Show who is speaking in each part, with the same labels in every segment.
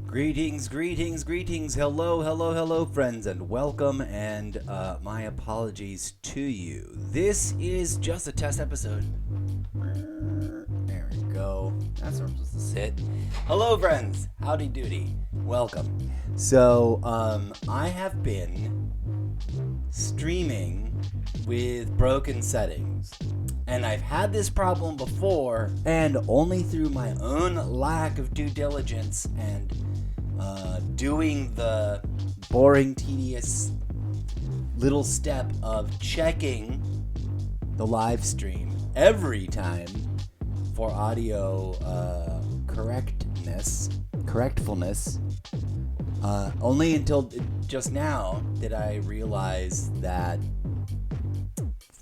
Speaker 1: Greetings, greetings, greetings. Hello, hello, hello, friends, and welcome. And my apologies to you. This is just a test episode. There we go. That's where I'm supposed to sit. Hello, friends. Howdy doody. Welcome. So, I have been streaming with broken settings. And I've had this problem before, and only through my own lack of due diligence and doing the boring, tedious little step of checking the live stream every time for audio correctfulness. Only until just now did I realize that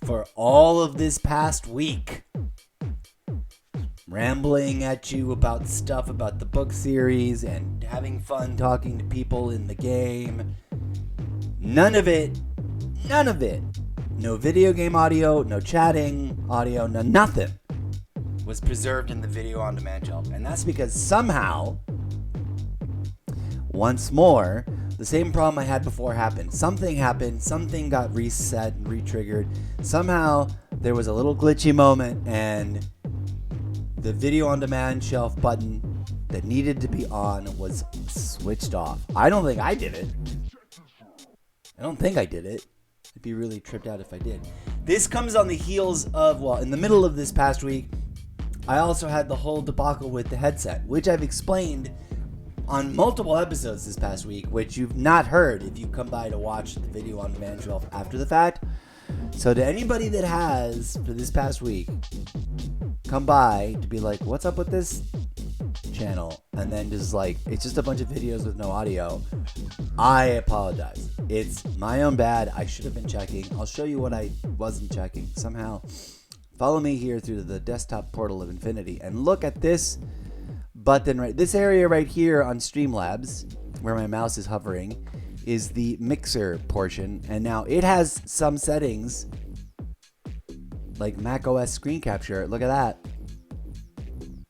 Speaker 1: for all of this past week, rambling at you about stuff about the book series and having fun talking to people in the game, none of it, no video game audio, no chatting audio, no nothing was preserved in the video on demand shelf. And that's because somehow, once more, the same problem I had before happened. Something happened, something got reset and re-triggered. Somehow there was a little glitchy moment and the video on demand shelf button that needed to be on was switched off. I don't think I did it. I'd be really tripped out if I did. This comes on the heels of, in the middle of this past week, I also had the whole debacle with the headset, which I've explained on multiple episodes this past week, which you've not heard if you come by to watch the video on demand shelf after the fact. So to anybody that has, for this past week, come by to be like, what's up with this channel? And then just like, it's just a bunch of videos with no audio. I apologize. It's my own bad. I should have been checking. I'll show you what I wasn't checking. Somehow, follow me here through the desktop portal of infinity and look at this button right, this area right here on Streamlabs, where my mouse is hovering, is the mixer portion. And now it has some settings like Mac OS screen capture. Look at that.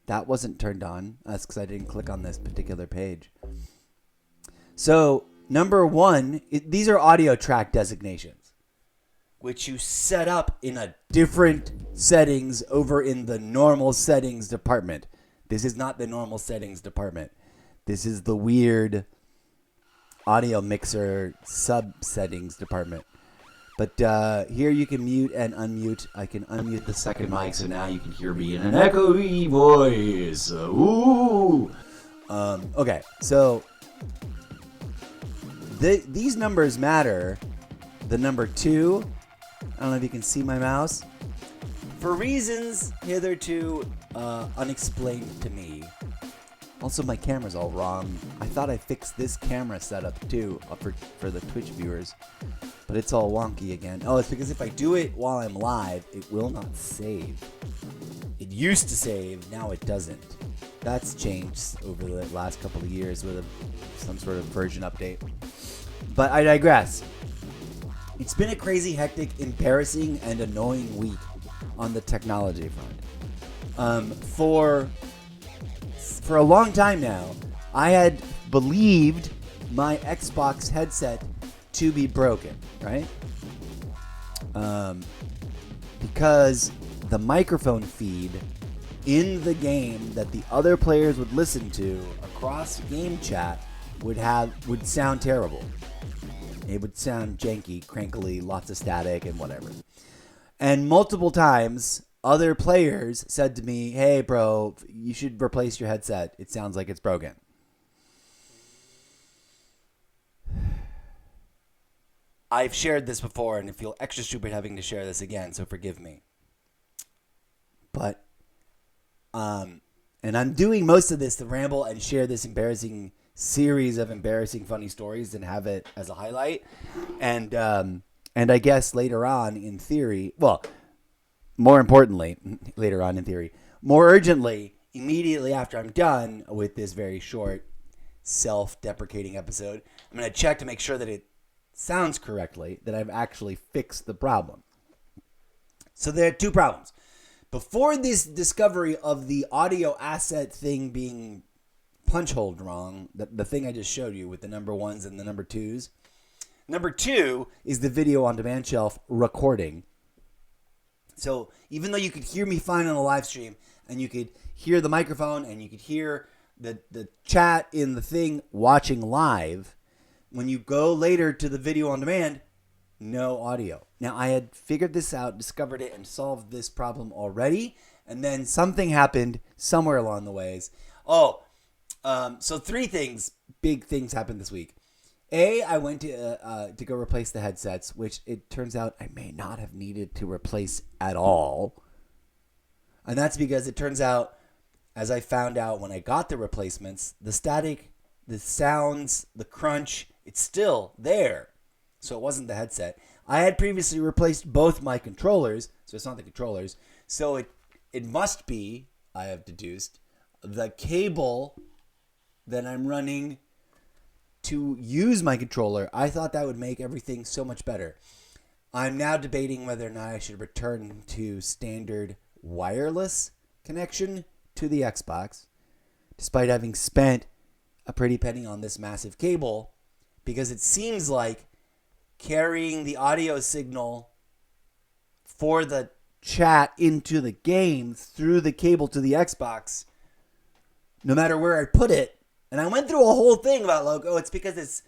Speaker 1: That wasn't turned on. That's because I didn't click on this particular page. So, number one, these are audio track designations, which you set up in a different settings over in the normal settings department. This is not the normal settings department. This is the weird audio mixer sub-settings department. But here you can mute and unmute. I can unmute the second mic, so now you can hear me in an echoey voice. Ooh. Okay, so these numbers matter. The number 2, I don't know if you can see my mouse. For reasons hitherto unexplained to me. Also, my camera's all wrong. I thought I fixed this camera setup too for the Twitch viewers, but it's all wonky again. Oh, it's because if I do it while I'm live, it will not save. It used to save, now it doesn't. That's changed over the last couple of years with some sort of version update. But I digress. It's been a crazy, hectic, embarrassing, and annoying week on the technology front. For a long time now, I had believed my Xbox headset to be broken, right? Because the microphone feed in the game that the other players would listen to across game chat would sound terrible. It would sound janky, crankly, lots of static and whatever. And multiple times, other players said to me, hey, bro, you should replace your headset. It sounds like it's broken. I've shared this before, and I feel extra stupid having to share this again, so forgive me. But, and I'm doing most of this to ramble and share this embarrassing series of embarrassing funny stories and have it as a highlight. And I guess later on in theory, well, more importantly, later on in theory, more urgently immediately after I'm done with this very short self-deprecating episode, I'm going to check to make sure that it sounds correctly, that I've actually fixed the problem. So there are two problems. Before this discovery of the audio asset thing being punch holed wrong, the thing I just showed you with the number ones and the number twos, number two is the video on demand shelf recording. So even though you could hear me fine on the live stream, and you could hear the microphone, and you could hear the chat in the thing watching live, when you go later to the video on demand, no audio. Now, I had figured this out, discovered it, and solved this problem already, and then something happened somewhere along the ways. So three big things happened this week. I went to go replace the headsets, which it turns out I may not have needed to replace at all. And that's because it turns out, as I found out when I got the replacements, the static, the sounds, the crunch, it's still there. So it wasn't the headset. I had previously replaced both my controllers, so it's not the controllers. So it must be, I have deduced, the cable that I'm running to use my controller. I thought that would make everything so much better. I'm now debating whether or not I should return to standard wireless connection to the Xbox, despite having spent a pretty penny on this massive cable, because it seems like carrying the audio signal for the chat into the game through the cable to the Xbox, no matter where I put it. And I went through a whole thing about, like, it's because it's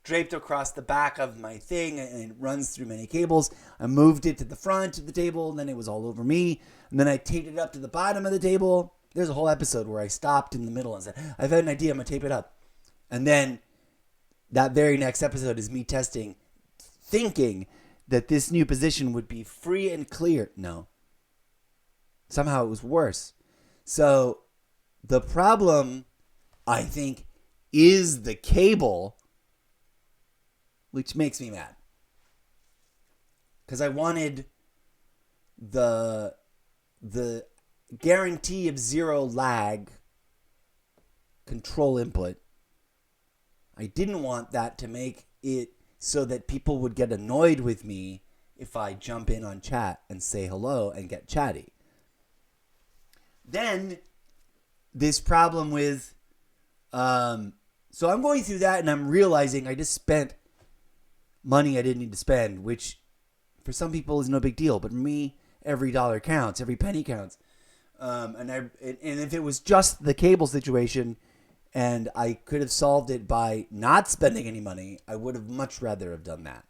Speaker 1: draped across the back of my thing and it runs through many cables. I moved it to the front of the table, and then it was all over me. And then I taped it up to the bottom of the table. There's a whole episode where I stopped in the middle and said, I've had an idea, I'm going to tape it up. And then that very next episode is me testing, thinking that this new position would be free and clear. No. Somehow it was worse. So the problem, I think, is the cable, which makes me mad. Because I wanted the guarantee of zero lag control input. I didn't want that to make it so that people would get annoyed with me if I jump in on chat and say hello and get chatty. Then this problem with so I'm going through that, and I'm realizing I just spent money I didn't need to spend, which for some people is no big deal, but for me, every dollar counts, every penny counts. And if it was just the cable situation and I could have solved it by not spending any money, I would have much rather have done that.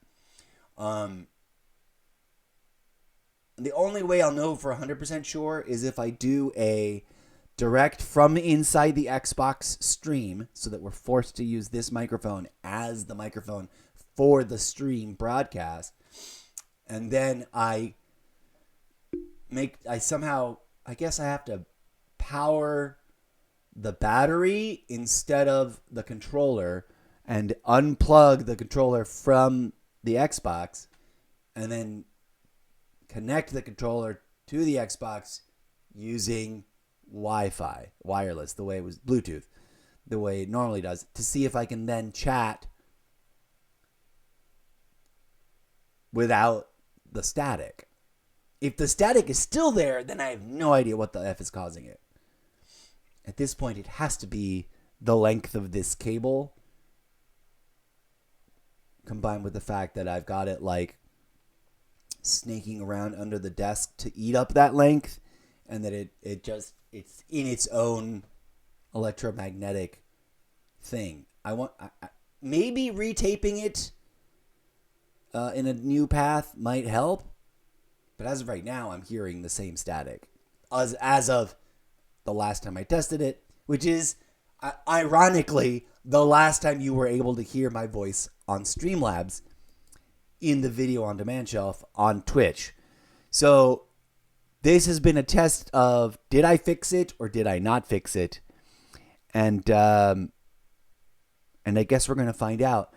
Speaker 1: The only way I'll know for 100% sure is if I do a direct from inside the Xbox stream, so that we're forced to use this microphone as the microphone for the stream broadcast. And then I guess I have to power the battery instead of the controller and unplug the controller from the Xbox and then connect the controller to the Xbox using Wi-Fi, wireless, the way it was Bluetooth, the way it normally does, to see if I can then chat without the static. If the static is still there, then I have no idea what the F is causing it. At this point, it has to be the length of this cable combined with the fact that I've got it like snaking around under the desk to eat up that length, and that it's in its own electromagnetic thing. Maybe retaping it in a new path might help, but as of right now, I'm hearing the same static as of the last time I tested it, which is ironically the last time you were able to hear my voice on Streamlabs in the video on demand shelf on Twitch. So this has been a test of, did I fix it or did I not fix it? And I guess we're going to find out.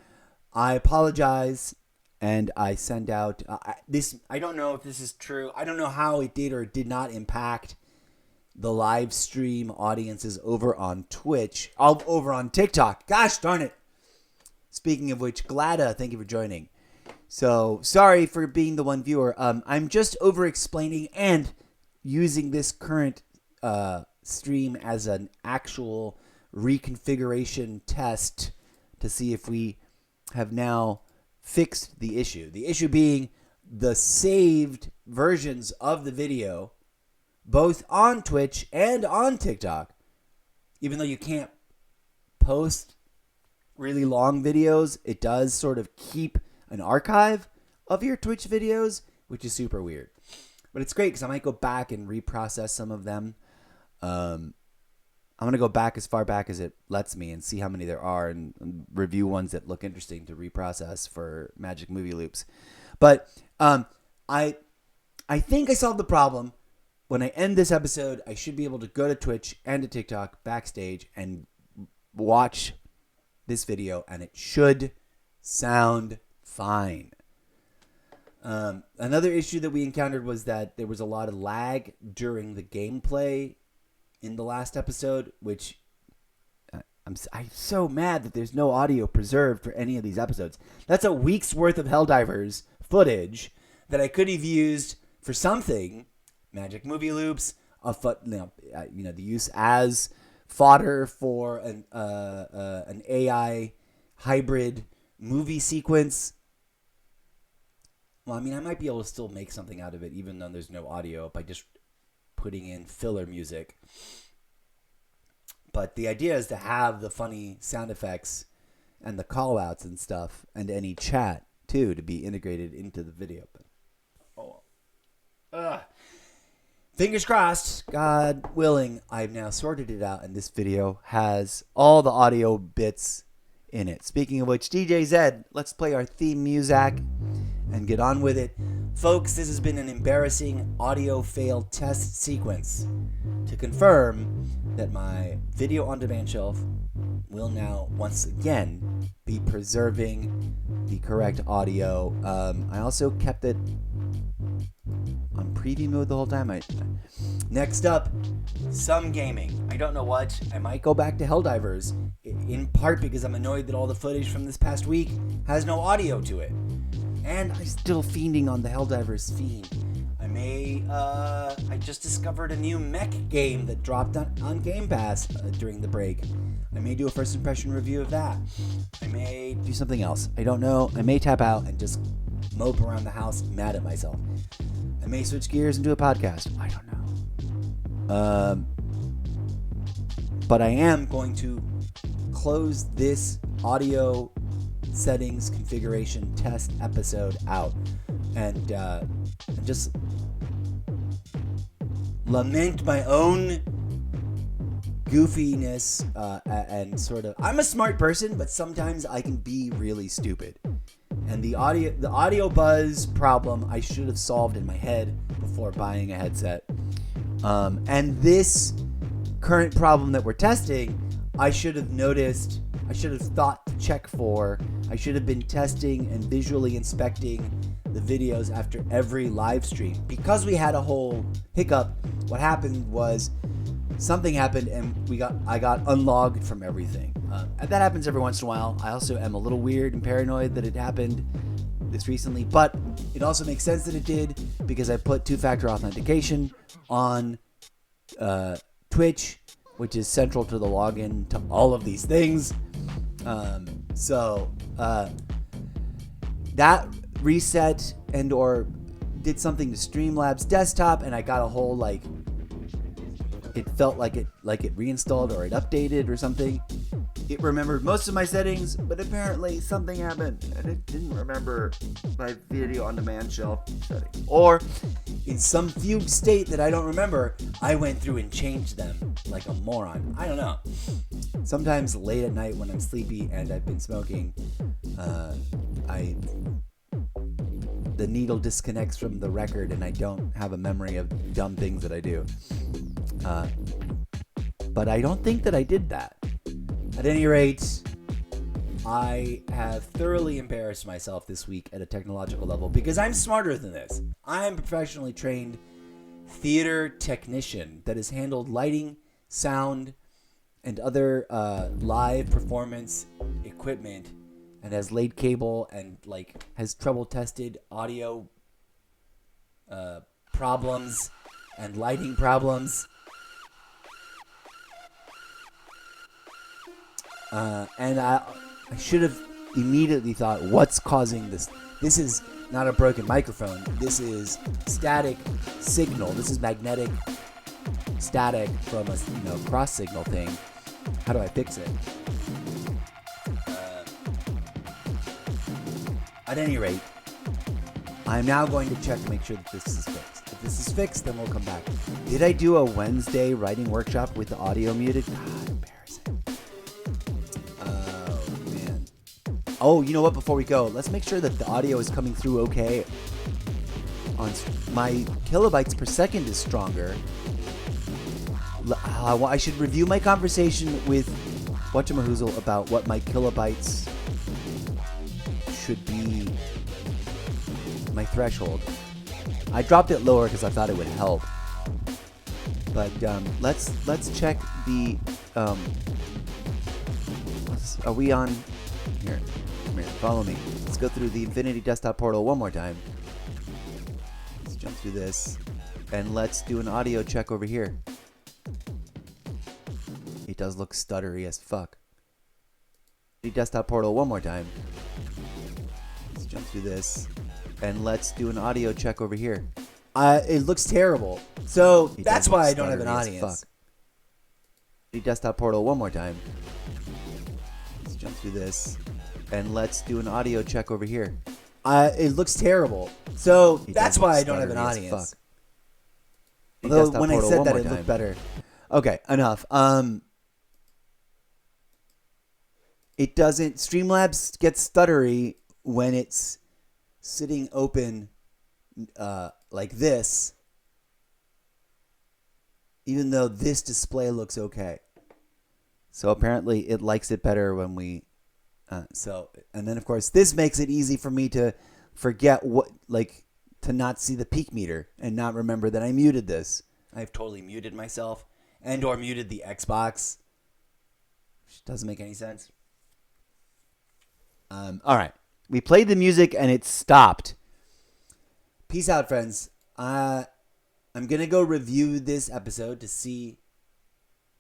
Speaker 1: I apologize, and I send out this. I don't know if this is true. I don't know how it did or did not impact the live stream audiences over on Twitch, over on TikTok. Gosh darn it. Speaking of which, Glada, thank you for joining. So, sorry for being the one viewer. I'm just over-explaining and using this current stream as an actual reconfiguration test to see if we have now fixed the issue. The issue being the saved versions of the video, both on Twitch and on TikTok, even though you can't post really long videos, it does sort of keep an archive of your Twitch videos, which is super weird. But it's great because I might go back and reprocess some of them. I'm going to go back as far back as it lets me and see how many there are and review ones that look interesting to reprocess for Magic Movie Loops. But I think I solved the problem. When I end this episode, I should be able to go to Twitch and to TikTok backstage and watch this video, and it should sound fine. Another issue that we encountered was that there was a lot of lag during the gameplay in the last episode, which I'm so mad that there's no audio preserved for any of these episodes. That's a week's worth of Helldivers footage that I could have used for something. Magic Movie Loops, the use as fodder for an AI hybrid movie sequence. Well, I mean, I might be able to still make something out of it, even though there's no audio, by just putting in filler music. But the idea is to have the funny sound effects and the call-outs and stuff, and any chat, too, to be integrated into the video. Fingers crossed, God willing, I've now sorted it out, and this video has all the audio bits in it. Speaking of which, DJ Zed, let's play our theme music and get on with it. Folks, this has been an embarrassing audio fail test sequence to confirm that my video on demand shelf will now once again be preserving the correct audio. I also kept it on preview mode the whole time. Next up, some gaming. I don't know what. I might go back to Helldivers, in part because I'm annoyed that all the footage from this past week has no audio to it. And I'm still fiending on the Helldivers fiend. I just discovered a new mech game that dropped on Game Pass during the break. I may do a first impression review of that. I may do something else. I don't know. I may tap out and just mope around the house mad at myself. I may switch gears and do a podcast. I don't know. But I am going to close this audio settings configuration test episode out and just lament my own goofiness and sort of, I'm a smart person, but sometimes I can be really stupid. And the audio buzz problem I should have solved in my head before buying a headset. And this current problem that we're testing, I should have noticed, I should have thought to check for, I should have been testing and visually inspecting the videos after every live stream. Because we had a whole hiccup, what happened was something happened and I got unlogged from everything. And that happens every once in a while. I also am a little weird and paranoid that it happened this recently, but it also makes sense that it did because I put two-factor authentication on Twitch, which is central to the login to all of these things. So that reset and or did something to Streamlabs desktop, and I got a whole it felt like it reinstalled or it updated or something. It remembered most of my settings, but apparently something happened and it didn't remember my video on demand shelf settings. Or in some fugue state that I don't remember, I went through and changed them like a moron. I don't know. Sometimes late at night when I'm sleepy and I've been smoking, the needle disconnects from the record and I don't have a memory of dumb things that I do. But I don't think that I did that. At any rate, I have thoroughly embarrassed myself this week at a technological level because I'm smarter than this. I'm professionally trained theater technician that has handled lighting, sound, and other live performance equipment, and has laid cable and has trouble tested audio problems and lighting problems. And I should have immediately thought, what's causing this? This is not a broken microphone. This is static signal. This is magnetic static from a cross signal thing. How do I fix it? At any rate, I'm now going to check to make sure that this is fixed. If this is fixed, then we'll come back. Did I do a Wednesday writing workshop with the audio muted? God, embarrassing. Oh, man. Oh, you know what? Before we go, let's make sure that the audio is coming through okay. My kilobytes per second is stronger. I should review my conversation with Whatchamahoozle about what my kilobytes should be, my threshold. I dropped it lower because I thought it would help. But let's check the. Are we on? Here, come here, follow me. Let's go through the Infinity Desktop portal one more time. Let's jump through this, and let's do an audio check over here. It does look stuttery as fuck. The desktop portal one more time. Let's jump through this, and let's do an audio check over here. It looks terrible. So that's why I don't have an audience. The desktop portal one more time. Let's jump through this, and let's do an audio check over here. It looks terrible. So that's why I don't have an audience. Although when I said that, it looked better. Okay, enough. It doesn't. Streamlabs gets stuttery when it's sitting open like this, even though this display looks okay. So apparently it likes it better when we. And then of course this makes it easy for me to forget to not see the peak meter and not remember that I muted this. I've totally muted myself and/or muted the Xbox, which doesn't make any sense. All right. We played the music and it stopped. Peace out, friends. I'm going to go review this episode to see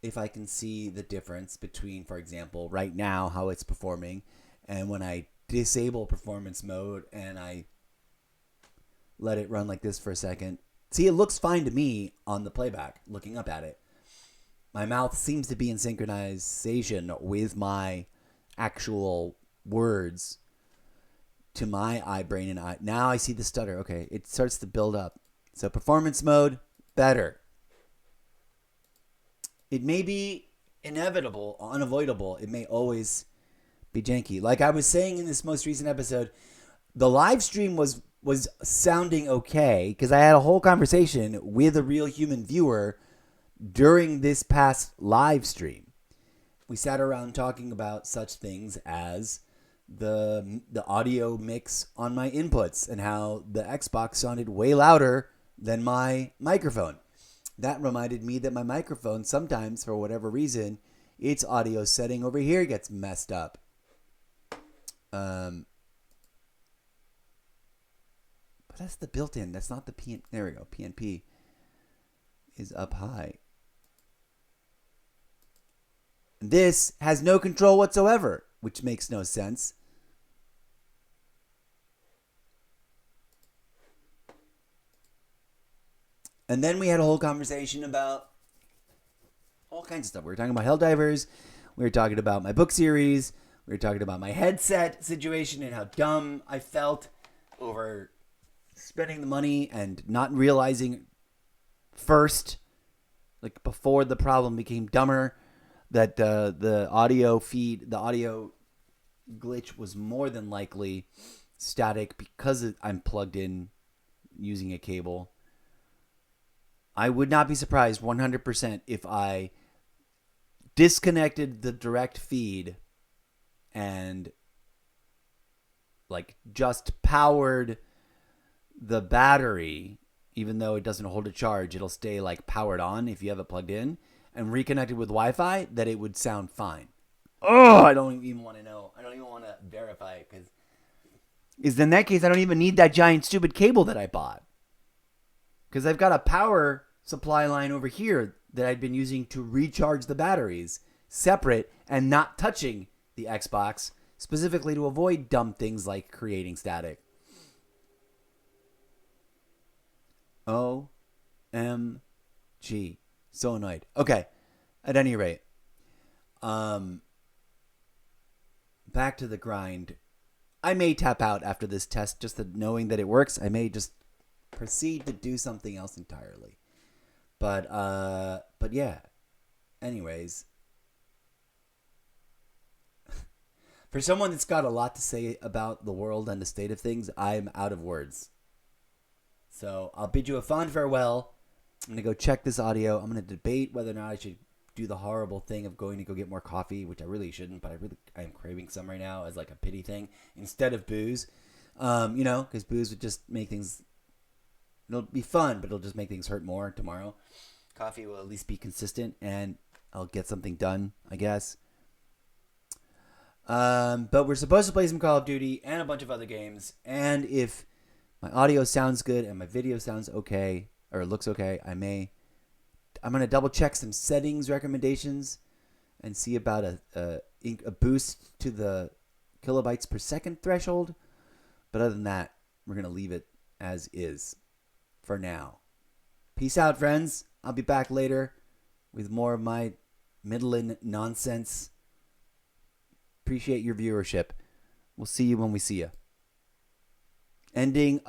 Speaker 1: if I can see the difference between, for example, right now, how it's performing, and when I disable performance mode and I let it run like this for a second. See, it looks fine to me on the playback, looking up at it. My mouth seems to be in synchronization with my actual words to my eye, brain, and eye. Now I see the stutter. Okay, it starts to build up. So performance mode, better. It may be inevitable, unavoidable. It may always be janky. Like I was saying in this most recent episode, the live stream was sounding okay because I had a whole conversation with a real human viewer during this past live stream. We sat around talking about such things as the audio mix on my inputs and how the Xbox sounded way louder than my microphone. That reminded me that my microphone sometimes, for whatever reason, its audio setting over here gets messed up. But that's the built-in. That's not the PN. There we go. PNP is up high. This has no control whatsoever, which makes no sense. And then we had a whole conversation about all kinds of stuff. We were talking about Helldivers. We were talking about my book series. We were talking about my headset situation and how dumb I felt over spending the money and not realizing first, like before the problem became dumber, that the audio feed, the audio glitch was more than likely static because I'm plugged in using a cable. I would not be surprised 100% if I disconnected the direct feed and like just powered the battery even though it doesn't hold a charge, it'll stay like powered on if you have it plugged in and reconnected with Wi-Fi, that it would sound fine. Oh, I don't even want to know. I don't even want to verify it because in that case, I don't even need that giant stupid cable that I bought. Because I've got a power supply line over here that I'd been using to recharge the batteries, separate and not touching the Xbox, specifically to avoid dumb things like creating static. OMG. So annoyed. Okay. At any rate, back to the grind. I may tap out after this test, just knowing that it works. I may just proceed to do something else entirely. But yeah. Anyways, for someone that's got a lot to say about the world and the state of things, I'm out of words. So I'll bid you a fond farewell. I'm going to go check this audio. I'm going to debate whether or not I should do the horrible thing of going to go get more coffee, which I really shouldn't, but I am craving some right now as like a pity thing instead of booze. Because booze would just make things, it'll be fun, but it'll just make things hurt more tomorrow. Coffee will at least be consistent, and I'll get something done, I guess. But we're supposed to play some Call of Duty and a bunch of other games, and if my audio sounds good and my video sounds okay, or looks okay, I'm going to double check some settings recommendations and see about a boost to the kilobytes per second threshold. But other than that, we're going to leave it as is for now. Peace out, friends. I'll be back later with more of my middling nonsense. Appreciate your viewership. We'll see you when we see you. Ending